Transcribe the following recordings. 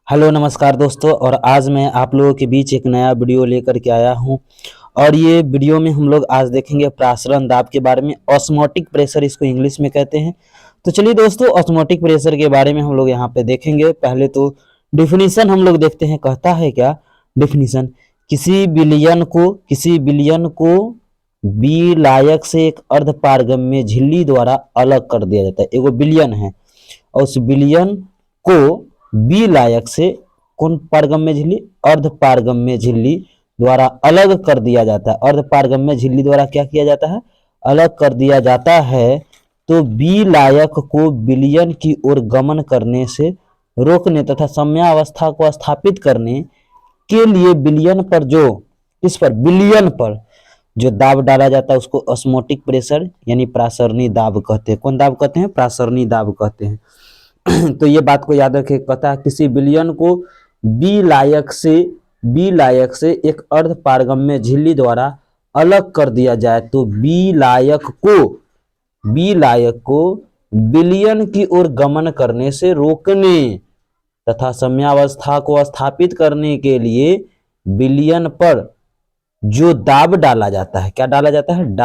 Hello नमस्कार दोस्तों। और आज मैं आप लोगों के बीच एक नया वीडियो लेकर के आया हूं। और ये वीडियो में हम लोग आज देखेंगे प्रासरण दाब के बारे में। ऑस्मोटिक प्रेशर इसको इंग्लिश में कहते हैं। तो चलिए दोस्तों, ऑस्मोटिक प्रेशर के बारे में हम लोग यहाँ पे देखेंगे। पहले तो डिफिनीशन हम लोग देखते हैं, कहता है क्या डिफिनीशन। किसी विलियन को बी लायक से एक अर्ध पारगम्य झिल्ली द्वारा अलग कर दिया जाता है। एगो बिलियन है और उस बिलियन को बी लायक से कौन पारगम्य झिल्ली, अर्ध पारगम्य झिल्ली द्वारा अलग कर दिया जाता है। अर्ध पारगम्य झिल्ली द्वारा क्या किया जाता है, अलग कर दिया जाता है। तो बी लायक को विलयन की ओर गमन करने से रोकने तथा साम्यावस्था को स्थापित करने के लिए विलयन पर जो इस पर विलयन पर जो दाब डाला जाता है उसको ऑस्मोटिक प्रेशर यानी प्रासरणी दाब कहते हैं। कौन दाब कहते हैं? प्रासरणी दाब कहते हैं। तो ये बात को याद रखें, पता है किसी विलयन को बी लायक से एक अर्ध पारगम्य झिल्ली द्वारा अलग कर दिया जाए तो बी लायक को विलयन की ओर गमन करने से रोकने तथा साम्यावस्था को स्थापित करने के लिए विलयन पर जो दाब डाला जाता है, क्या डाला जाता है?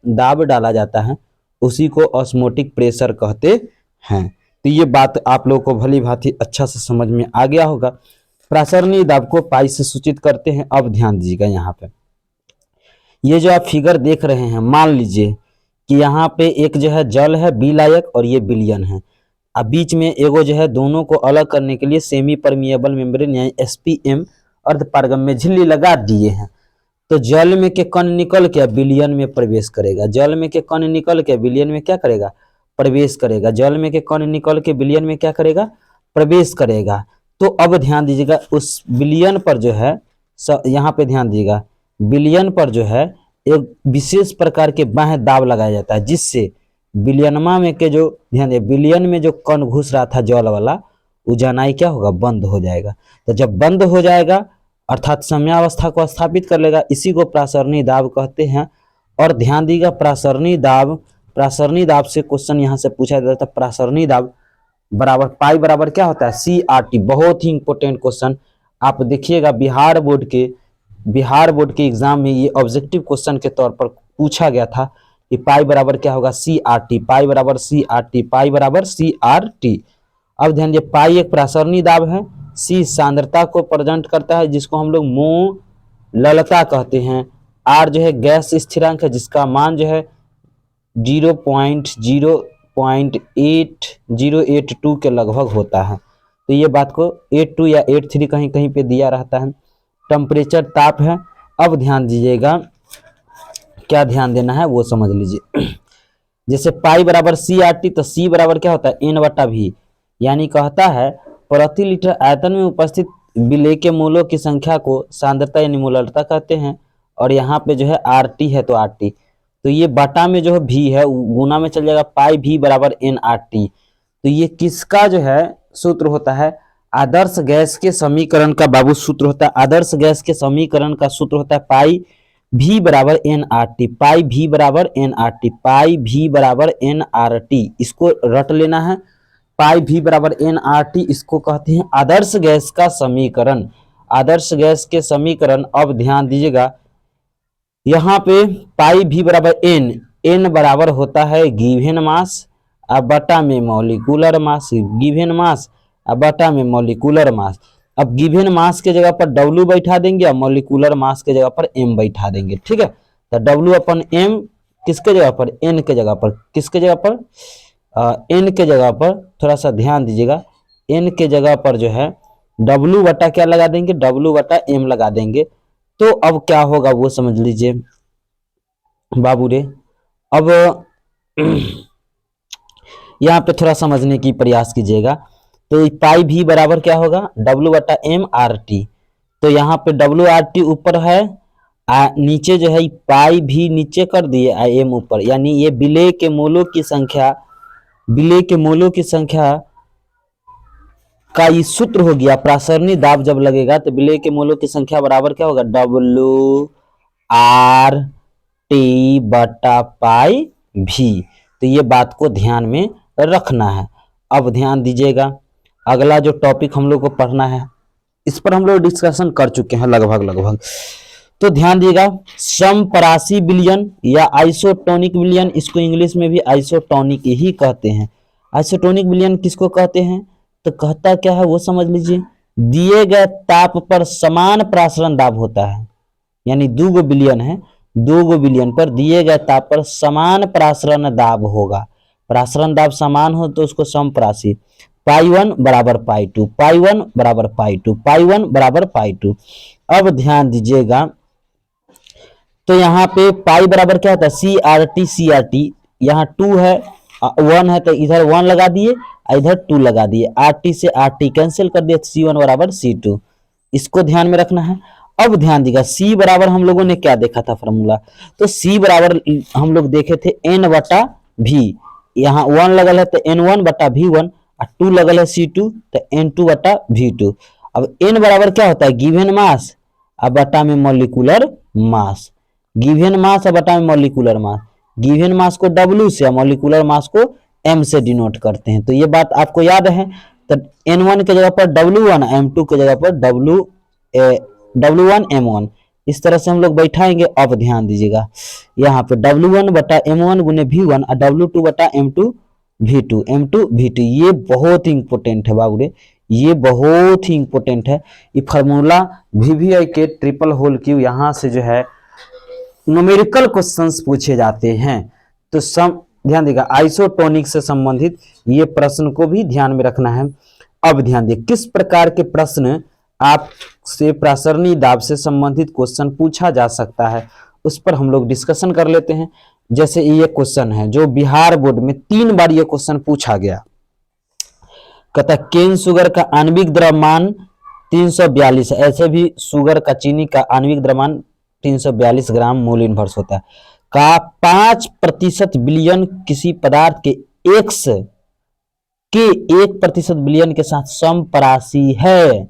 दाब डाला जाता है, उसी को ऑस्मोटिक प्रेशर कहते हैं। तो ये बात आप लोगों को भली भांति अच्छा से समझ में आ गया होगा। प्रासरणी दाब को पाई से सूचित करते हैं। अब ध्यान दीजिएगा, यहाँ पे ये जो आप फिगर देख रहे हैं, मान लीजिए कि यहाँ पे एक जो है जल है बी लायक और ये विलयन है। अब बीच में एगो जो है दोनों को अलग करने के लिए सेमी परमिएबल मेम्ब्रेन यानी एसपीएम अर्ध पारगम्य झिल्ली लगा दिए हैं। तो जल में के कण निकल के विलयन में प्रवेश करेगा। जल में के कण निकल के विलयन में क्या करेगा? प्रवेश करेगा। जल में के कण निकल के विलयन में क्या करेगा? प्रवेश करेगा। तो अब ध्यान दीजिएगा, उस विलयन पर जो है यहाँ पे ध्यान दीजिएगा, विलयन पर जो है एक विशेष प्रकार के बाह्य दाब लगाया जाता है, जिससे विलयनमा में के जो ध्यान दिए विलयन में जो कण घुस रहा था जल वाला, वो जानाई क्या होगा? बंद हो जाएगा। तो जब बंद हो जाएगा अर्थात साम्यावस्था को स्थापित कर लेगा, इसी को प्रासरणी दाब कहते हैं। और ध्यान दीजिएगा, प्रासरणी दाब से क्वेश्चन यहाँ से पूछा जाता है। प्रासरणी दाब बराबर पाई बराबर क्या होता है? CRT। बहुत ही इंपॉर्टेंट क्वेश्चन आप देखिएगा, बिहार बोर्ड के एग्जाम में ये ऑब्जेक्टिव क्वेश्चन के तौर पर पूछा गया था कि पाई बराबर क्या होगा? CRT। पाई बराबर CRT। अब ध्यान दिए, पाई एक प्रासरणी दाब है, सी सांद्रता को प्रेजेंट करता है जिसको हम लोग मोललता कहते हैं। आर जो है गैस स्थिरांक है जिसका मान जो है 0.082 के लगभग होता है। तो ये बात को 82 या 83 कहीं कहीं पे दिया रहता है। टेम्परेचर ताप है। अब ध्यान दीजिएगा, क्या ध्यान देना है वो समझ लीजिए। जैसे पाई बराबर CRT, तो सी बराबर क्या होता है? N/V। यानी कहता है प्रति लीटर आयतन में उपस्थित विलेय के मोलों की संख्या को सांद्रता यानी मोलरता कहते हैं। और यहाँ पे जो है RT है तो RT, तो ये बटा में जो है V है गुना में चल जाएगा, पाई V बराबर NRT। तो ये किसका जो है सूत्र होता है? आदर्श गैस के समीकरण का बाबू सूत्र होता है। आदर्श गैस के समीकरण का सूत्र होता है पाई V बराबर NRT। पाई V बराबर NRT। पाई V बराबर NRT, इसको रट लेना है। पाई V बराबर NRT, इसको कहते हैं आदर्श गैस का समीकरण। आदर्श गैस के समीकरण। अब ध्यान दीजिएगा, यहाँ पे पाई V बराबर N बराबर होता है गिवन मास अब बटा में मॉलिक्यूलर मास। गिवन मास अब बटा में मॉलिक्यूलर मास। अब गिवन मास के जगह पर W बैठा देंगे और मॉलिक्यूलर मास के जगह पर M बैठा देंगे। ठीक है, तो W/M किसके जगह पर? N के जगह पर। किसके जगह पर? N के जगह पर। थोड़ा सा ध्यान दीजिएगा, N के जगह पर जो है W बटा क्या लगा देंगे? W/M लगा देंगे। तो अब क्या होगा वो समझ लीजिए बाबू रे। अब यहाँ पे थोड़ा समझने की प्रयास कीजिएगा। तो पाई V बराबर क्या होगा? W/M/RT। तो यहाँ पे WRT ऊपर है, नीचे जो है पाई V नीचे कर दिए, M ऊपर, यानी ये विलेय के मोलों की संख्या का ये सूत्र हो गया। प्रासरणी दाब जब लगेगा तो विलेय के मोलों की संख्या बराबर क्या होगा? WRT/पाई V। तो ये बात को ध्यान में रखना है। अब ध्यान दीजिएगा, अगला जो टॉपिक हम लोग को पढ़ना है इस पर हम लोग डिस्कशन कर चुके हैं लगभग। तो ध्यान दीजिएगा, समपरासी विलयन या आइसोटोनिक विलयन, इसको इंग्लिश में भी आइसोटोनिक ही कहते हैं। आइसोटोनिक विलयन किसको कहते हैं? तो कहता क्या है वो समझ लीजिए। दिए गए ताप पर समान प्रासरण दाब होता है, यानी दो गो विलयन है, दो गो विलयन पर दिए गए ताप पर समान प्रासरण दाब होगा। प्रासरण दाब समान हो तो उसको समपरासी। पाई 1 बराबर पाई 2, पाई 1 बराबर पाई 2, पाई 1 बराबर पाई 2। अब ध्यान दीजिएगा, तो यहाँ पे पाई बराबर क्या होता है? C R T, C R T. यहाँ 2 है 1 है तो इधर 1 लगा दिए, इधर 2 लगा दिए, आर टी से आर टी कैंसिल कर दिए, सी 1 बराबर सी 2। इसको ध्यान में रखना है। अब ध्यान दीजिएगा, सी बराबर हम लोगों ने क्या देखा था फॉर्मूला? तो सी बराबर हम लोग देखे थे एन बटा भी। यहाँ 1 लगल है तो n1 बटा v1, और 2 लगल है c2 तो n2 बटा v2। अब n बराबर क्या होता है? गिवन मास अब बटा में मॉलिक्यूलर मास, गिवन मास और बटा में मॉलिक्यूलर मास। गिवन मास को W से, मॉलिक्यूलर मास को M से डिनोट करते हैं। तो ये बात आपको याद है। तो N1 के जगह पर W1, M2 के जगह पर W1 M1, इस तरह से हम लोग बैठाएंगे। अब ध्यान दीजिएगा, यहाँ पे W1 बटा M1 गुने V1 और W2 बटा M2 V2, M2 V2। ये बहुत ही इंपॉर्टेंट है बाबूरे, ये बहुत ही इंपॉर्टेंट है। ये फार्मूला VVI के ट्रिपल होल क्यू यहाँ से जो है न्यूमेरिकल क्वेश्चंस पूछे जाते हैं। तो ध्यान देगा, आइसोटोनिक से संबंधित ये प्रश्न को भी ध्यान में रखना है। अब ध्यान दिए, किस प्रकार के प्रश्न आपसे प्रासरणी दाब से संबंधित क्वेश्चन पूछा जा सकता है, उस पर हम लोग डिस्कशन कर लेते हैं। जैसे ये क्वेश्चन है जो बिहार बोर्ड में 3 बार ये क्वेश्चन पूछा गया। कहता केन शुगर का आणविक द्रव्यमान 342 है। ऐसे भी शुगर का, चीनी का आणविक द्रव्यमान 342 ग्राम मोल इनवर्स होता है। का 5% विलयन किसी पदार्थ के x के 1% विलयन के साथ समपरासी है।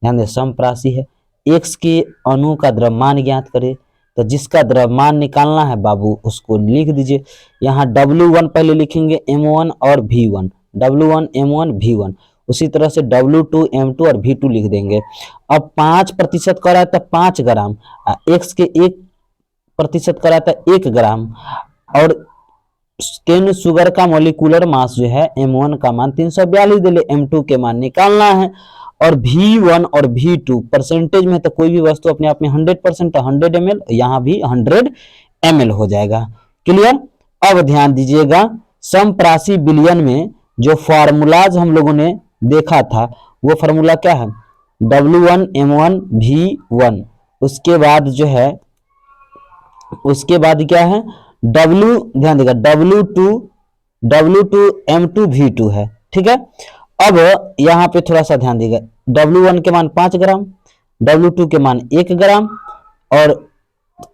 ध्यान दें, समपरासी है। x के अणु का द्रव्यमान ज्ञात करे, तो जिसका द्रव्यमान निकालना है बाबू उसको लिख दीजिए। यहाँ W1 पहले लिखेंगे, M1 और V1, W1 M1 V1। उसी तरह से W2 M2 और V2 लिख देंगे। अब 5% कर रहा है तो 5 ग्राम, x के 1% कर रहा था 1 ग्राम, और केन शुगर का मॉलिक्यूलर मास जो है M1 का मान 342 दे ले, M2 के मान निकालना है। और V1 और V2 परसेंटेज में, तो कोई भी वस्तु अपने आप में 100% 100 ml, यहाँ भी 100 ml हो जाएगा। क्लियर? अब ध्यान दीजिएगा, समपरासी विलयन में जो फार्मूलाज हम लोगों ने देखा था वो फार्मूला क्या है? W1 M1 V1। उसके बाद जो है, उसके बाद क्या है? ध्यान देगा, W2 M2 V2 है। ठीक है। अब यहाँ पे थोड़ा सा ध्यान देगा, W1 के मान 5 ग्राम, W2 के मान 1 ग्राम, और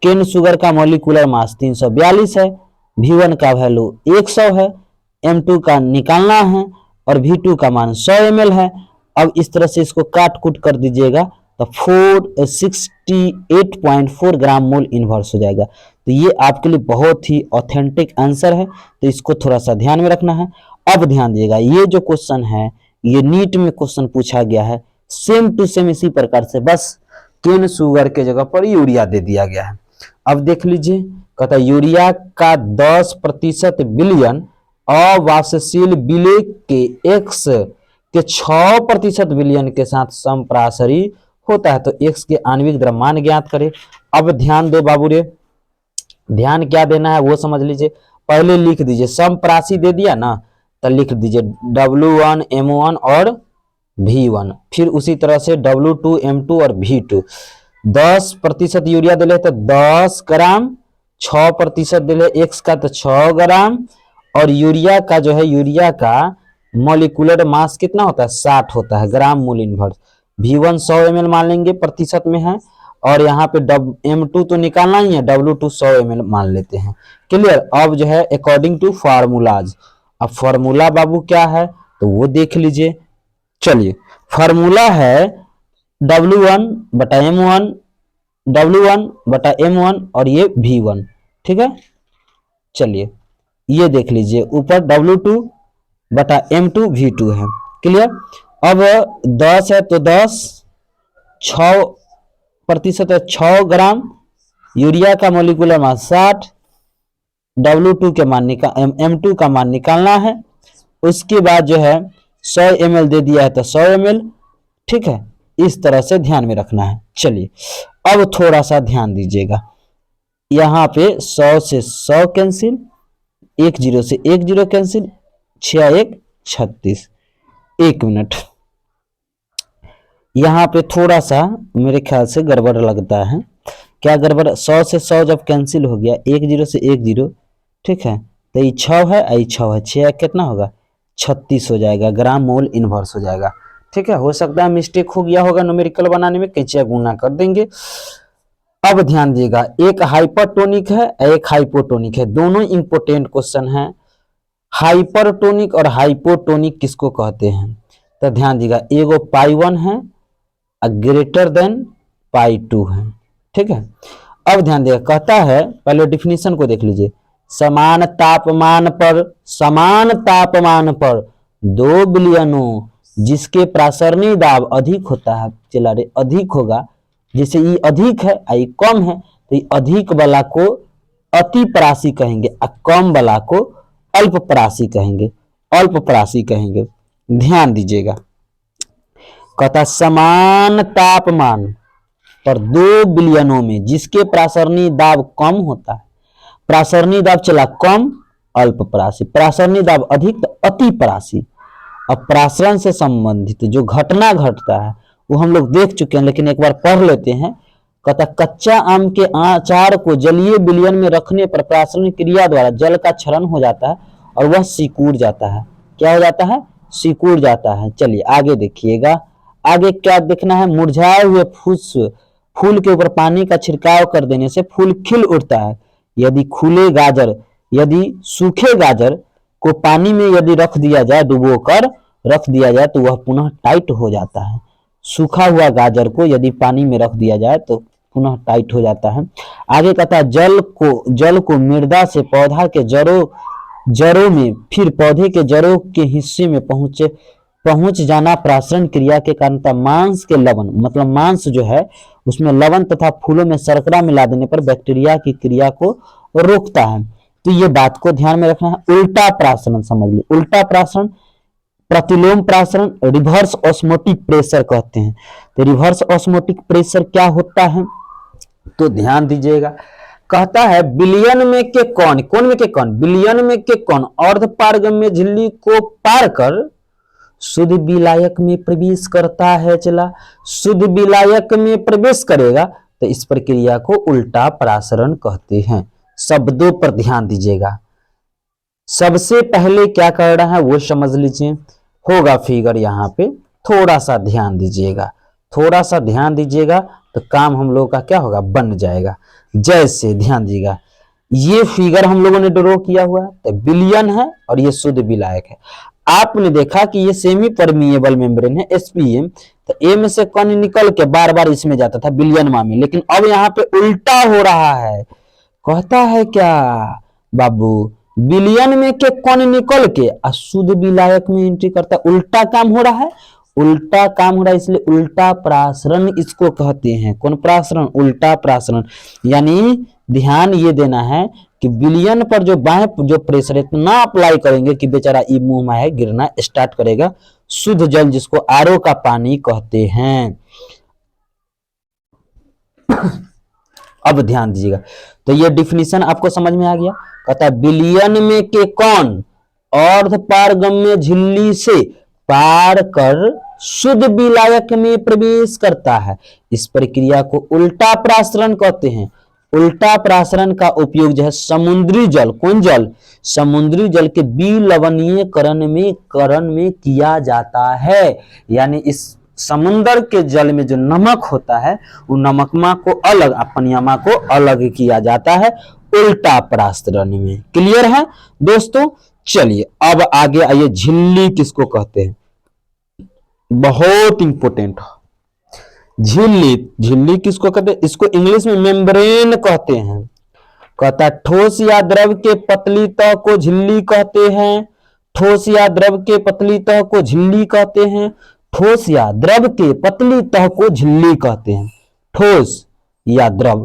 केन शुगर का मॉलिक्यूलर मास 342 है, V1 का वैल्यू 100 है, M2 का निकालना है, और V2 का मान 100 ml है। अब इस तरह से इसको काट कूट कर दीजिएगा तो 68.4 ग्राम मोल इनवर्स हो जाएगा। तो ये आपके लिए बहुत ही ऑथेंटिक आंसर है, तो इसको थोड़ा सा ध्यान में रखना है। अब ध्यान दिएगा, ये जो क्वेश्चन है ये नीट में क्वेश्चन पूछा गया है, सेम टू सेम इसी प्रकार से, बस केन शुगर के जगह पर यूरिया दे दिया गया है। अब देख लीजिए, कहता है यूरिया का 10% विलयन अवाष्यशील विलेय के x के 6% विलयन के साथ समपरासरी होता है। तो x के आणविक द्रव्यमान ज्ञात करें। अब ध्यान दो बाबू रे, ध्यान क्या देना है वो समझ लीजिए। पहले लिख दीजिए, समपरासी दे दिया ना, तो लिख दीजिए W1 M1 और V1, फिर उसी तरह से W2 M2 और V2। 10% यूरिया दिले तो 10 ग्राम, 6% दिले x का तो 6 ग्राम, और यूरिया का जो है, यूरिया का मॉलिक्यूलर मास कितना होता है? 60 होता है ग्राम मोल इनवर्स। V1 100 ml मान लेंगे, प्रतिशत में है, और यहाँ पे M2 तो निकालना ही है, W2 100 ml मान लेते हैं। क्लियर? अब जो है अकॉर्डिंग टू फार्मूलाज, अब फार्मूला बाबू क्या है तो वो देख लीजिए। चलिए, फार्मूला है W1 बटा M1, W1 बटा M1 और ये V1। ठीक है, चलिए ये देख लीजिए, ऊपर W2 बटा M2 V2 है। क्लियर? अब 10 है तो 10, 6% है 6 ग्राम। यूरिया का मोलिकुलर मास 60, W2 के मान M2 का मान निकालना है। उसके बाद जो है 100 ml दे दिया है तो 100 ml, ठीक है, इस तरह से ध्यान में रखना है। चलिए अब थोड़ा सा ध्यान दीजिएगा, यहाँ पे 100 से 100 कैंसिल, 10 से 10 कैंसिल, 6 1 36। 1 मिनट, यहाँ पे थोड़ा सा मेरे ख्याल से गड़बड़ लगता है। क्या गड़बड़? 100 से 100 जब कैंसिल हो गया, 10 से 10, ठीक है, तो ये 6 है, ये 6 है, 6 कितना होगा? 36 हो जाएगा, ग्राम मोल इनवर्स हो जाएगा। ठीक है, हो सकता है मिस्टेक हो गया होगा न्यूमेरिकल बनाने में, कैंचिया गुना कर देंगे। अब ध्यान दिएगा, एक हाइपरटोनिक है, एक हाइपोटोनिक है, दोनों इंपोर्टेंट क्वेश्चन है। हाइपरटोनिक और हाइपोटोनिक किसको कहते हैं? तो ध्यान दीजिएगा, एगो पाई 1 है ग्रेटर देन पाई 2 है। ठीक है, अब ध्यान दिएगा, कहता है, पहले डिफिनीशन को देख लीजिए, समान तापमान पर 2 बिलियनों जिसके प्रासरणीय दाब अधिक होता है, चला रे अधिक होगा, जैसे ये अधिक है ये कम है, तो ये अधिक वाला को अति परासी कहेंगे और कम वाला को अल्प परासी कहेंगे, अल्प परासी कहेंगे। ध्यान दीजिएगा, कहता समान तापमान पर 2 बिलियनों में जिसके प्रासरणीय दाब कम होता है, प्रासरणीय दाब चला कम, अल्प परासी, प्रासरणीय दाब अधिक तो अति परासी। अब प्रासरण से संबंधित जो घटना घटता है वो हम लोग देख चुके हैं, लेकिन एक बार पढ़ लेते हैं। कहता कच्चा आम के अचार को जलीय विलयन में रखने पर प्रासरण क्रिया द्वारा जल का क्षरण हो जाता है और वह सिकुड़ जाता है। क्या हो जाता है? सिकुड़ जाता है। चलिए आगे देखिएगा, आगे क्या देखना है? मुरझाए हुए फूल के ऊपर पानी का छिड़काव कर देने से फूल खिल उठता है। यदि सूखे गाजर को पानी में यदि रख दिया जाए, डुबोकर रख दिया जाए, तो वह पुनः टाइट हो जाता है। सूखा हुआ गाजर को यदि पानी में रख दिया जाए तो पुनः टाइट हो जाता है। आगे कहता है जल को मृदा से पौधा के जड़ों में, फिर पौधे के जड़ों के हिस्से में पहुंच जाना प्रासरण क्रिया के कारण था। मांस के लवण, मतलब मांस जो है उसमें लवण तथा फूलों में शर्करा मिला देने पर बैक्टीरिया की क्रिया को रोकता है। तो ये बात को ध्यान में रखना है। उल्टा प्रासरण समझ ली, उल्टा प्रासरण, प्रतिलोम प्रासरण, रिवर्स ऑस्मोटिक प्रेशर कहते हैं। तो रिवर्स ऑस्मोटिक प्रेशर क्या होता है? तो ध्यान दीजिएगा, कहता है बिलियन में के कौन बिलियन में के कौन अर्धपारगम्य झिल्ली को पार कर शुद्ध विलायक में प्रवेश करता है। चला, शुद्ध विलायक में प्रवेश करेगा तो इस प्रक्रिया को उल्टा प्रासरण कहते हैं। शब्दों पर ध्यान दीजिएगा, सबसे पहले क्या करना है वो समझ लीजिए। होगा फिगर यहाँ पे, थोड़ा सा ध्यान दीजिएगा, थोड़ा सा ध्यान दीजिएगा तो काम हम लोगों का क्या होगा? बन जाएगा। जैसे ध्यान दीजिएगा, ये फिगर हम लोगों ने ड्रॉ किया हुआ है, तो बिलियन है और ये शुद्ध विलायक है। आपने देखा कि ये सेमी परमिएबल मेम्ब्रेन है, एसपीएम, तो ए में से कण निकल के बार बार इसमें जाता था बिलियन में, लेकिन अब यहाँ पे उल्टा हो रहा है। कहता है क्या बाबू? बिलियन में के कण निकल के शुद्ध विलायक में एंट्री करता, उल्टा काम हो रहा है, उल्टा काम हो रहा है, इसलिए उल्टा प्रासरण इसको कहते हैं। कौन प्रासरण? उल्टा प्रासरण। यानी ध्यान ये देना है कि बिलियन पर जो बाएं जो प्रेशर इतना अप्लाई करेंगे कि बेचारा ई मुंह में है गिरना स्टार्ट करेगा। शुद्ध जल जिसको आरओ का पानी कहते हैं। अब ध्यान दीजिएगा, तो ये डिफिनीशन आपको समझ में आ गया। कहता है बिलियन में के कौन अर्धपारगम्य झिल्ली से पार कर शुद्ध विलायक में प्रवेश करता है, इस प्रक्रिया को उल्टा प्रासरण कहते हैं। उल्टा प्रासरण का उपयोग जो है समुद्री जल, कौन जल? समुद्री जल के विलवणीयकरण में किया जाता है। यानी इस समुद्र के जल में जो नमक होता है वो नमकमा को अलग, पनियामा को अलग किया जाता है उल्टा प्रासरण में। क्लियर है दोस्तों? चलिए अब आगे आइए, झिल्ली किसको कहते हैं? बहुत इंपोर्टेंट, झिल्ली किसको कहते हैं? इसको इंग्लिश में मेम्ब्रेन कहते हैं। कहता है ठोस या द्रव के पतली तह को झिल्ली कहते हैं, ठोस या द्रव के पतली तह को झिल्ली कहते हैं। ठोस या द्रव के पतली तह को झिल्ली कहते हैं। ठोस या द्रव,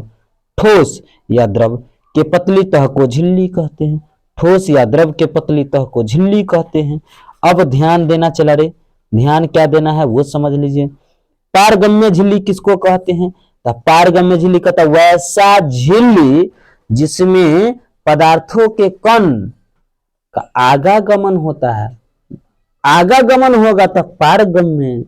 ठोस या द्रव के पतली तह को झिल्ली कहते हैं। ठोस या द्रव के पतली तह को झिल्ली कहते हैं। अब ध्यान देना चला रे, ध्यान क्या देना है वो समझ लीजिए। पारगम्य झिल्ली किसको कहते हैं? तो पारगम्य झिल्ली कहता है वैसा झिल्ली जिसमें पदार्थों के कण का आगागमन होता है। आगागमन होगा तो पारगम्य।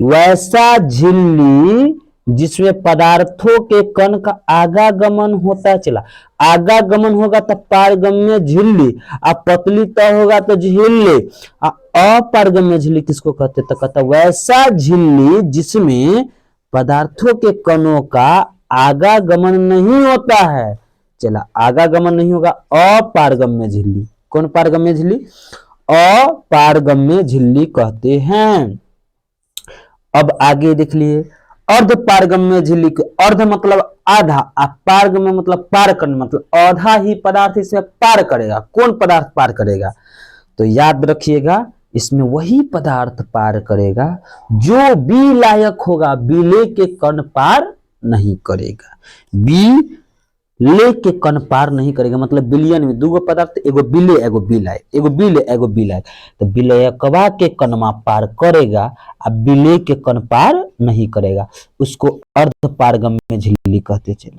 वैसा झिल्ली जिसमें पदार्थों के कण का आगागमन होता है, चला आगागमन होगा तो पारगम्य झिल्ली, अब पतली तह होगा तो झिल्ली। अपारगम्य झिल्ली किसको कहते? तो कहता वैसा झिल्ली जिसमें पदार्थों के कणों का आगागमन नहीं होता है। चला आगागमन नहीं होगा, अपारगम्य झिल्ली। कौन पारगम्य झिल्ली? अपारगम्य झिल्ली कहते हैं। अब आगे देख लिए अर्ध पारगम्य झिल्ली के, अर्ध मतलब आधा, पारगम्य मतलब पार करना, मतलब आधा ही पदार्थ इसमें पार करेगा। कौन पदार्थ पार करेगा? तो याद रखिएगा इसमें वही पदार्थ पार करेगा जो बी लायक होगा, बीले के कण पार नहीं करेगा। बी ले के कण पार नहीं करेगा, मतलब बिलियन में दूगो पदार्थ, एगो बिले एगो बी लायक, एगो बिले एगो बी लायक, तो बिलयकवा के कणमा पार करेगा, अब बिले के कण पार नहीं करेगा, उसको अर्ध पारगम्य झिल्ली कहते चले।